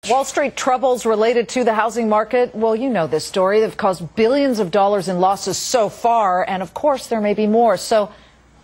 Wall Street troubles related to the housing market. Well, you know this story. They've caused billions of dollars in losses so far, and of course there may be more. So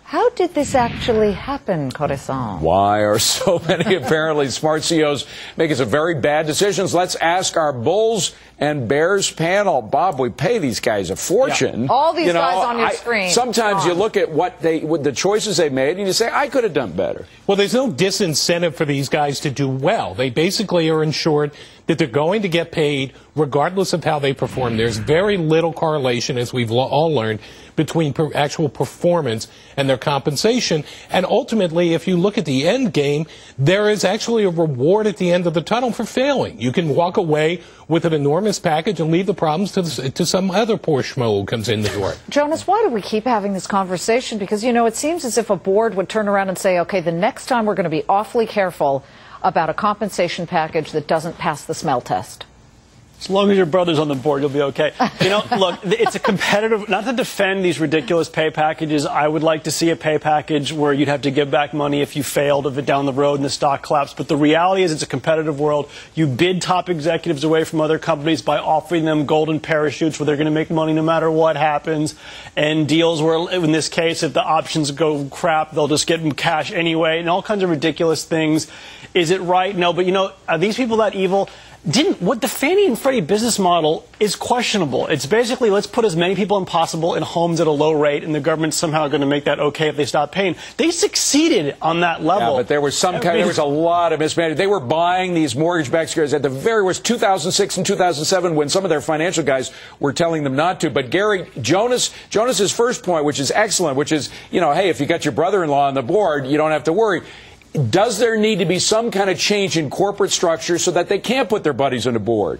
how did this actually happen, Corazon? Why are so many apparently smart CEOs making some very bad decisions? Let's ask our Bulls and Bears panel. Bob, we pay these guys a fortune. Yeah. All these guys on your screen. Sometimes you look at what the choices they made and you say, I could have done better. Well, there's no disincentive for these guys to do well. They basically are ensured that they're going to get paid regardless of how they perform. There's very little correlation, as we've all learned, between actual performance and their compensation. And ultimately, if you look at the end game, there is actually a reward at the end of the tunnel for failing. You can walk away with an enormous package and leave the problems to some other poor schmo who comes in the door. Jonas, why do we keep having this conversation? Because, you know, it seems as if a board would turn around and say, okay, the next time we're going to be awfully careful about a compensation package that doesn't pass the smell test. As long as your brother's on the board, you'll be okay. You know, look, it's a competitive, not to defend these ridiculous pay packages. I would like to see a pay package where you'd have to give back money if you failed of it down the road and the stock collapsed. But the reality is it's a competitive world. You bid top executives away from other companies by offering them golden parachutes where they're going to make money no matter what happens. And deals where, in this case, if the options go crap, they'll just get cash anyway, and all kinds of ridiculous things. Is it right? No, but you know, are these people that evil? What the Fannie and Freddie business model is questionable. It's basically, let's put as many people as possible in homes at a low rate, and the government's somehow going to make that okay if they stop paying. They succeeded on that level. Yeah, but there was there was a lot of mismanagement. They were buying these mortgage-backed securities at the very worst, 2006 and 2007, when some of their financial guys were telling them not to. But Gary, Jonas's first point, which is excellent, which is, you know, hey, if you got your brother-in-law on the board, you don't have to worry. Does there need to be some kind of change in corporate structure so that they can't put their buddies on the board?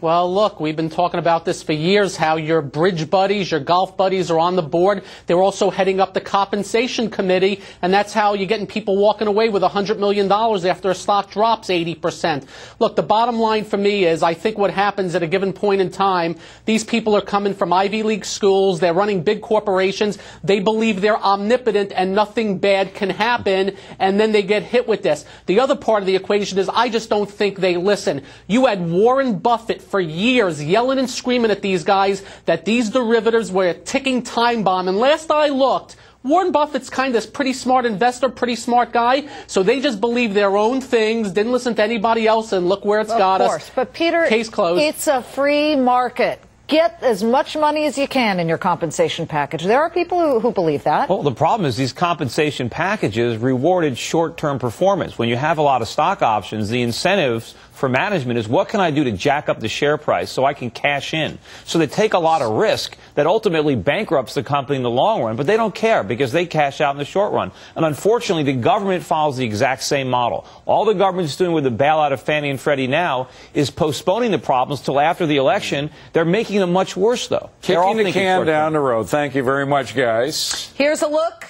Well, look, we've been talking about this for years, how your bridge buddies, your golf buddies are on the board. They're also heading up the compensation committee, and that's how you're getting people walking away with $100 million after a stock drops 80%. Look, the bottom line for me is I think what happens at a given point in time, these people are coming from Ivy League schools, they're running big corporations, they believe they're omnipotent and nothing bad can happen, and then they get hit with this. The other part of the equation is I just don't think they listen. You had Warren Buffett for years yelling and screaming at these guys that these derivatives were a ticking time bomb. And last I looked, Warren Buffett's kind of pretty smart investor, pretty smart guy. So they just believe their own things, didn't listen to anybody else, and look where it's got us. Of course. But Peter, case closed. It's a free market. Get as much money as you can in your compensation package. There are people who believe that. Well, the problem is these compensation packages rewarded short-term performance. When you have a lot of stock options, the incentives for management is what can I do to jack up the share price so I can cash in. So they take a lot of risk that ultimately bankrupts the company in the long run, but they don't care because they cash out in the short run. And unfortunately, the government follows the exact same model. All the government's doing with the bailout of Fannie and Freddie now is postponing the problems till after the election. They're making them much worse, though. Kicking the can down the road. Thank you very much, guys. Here's a look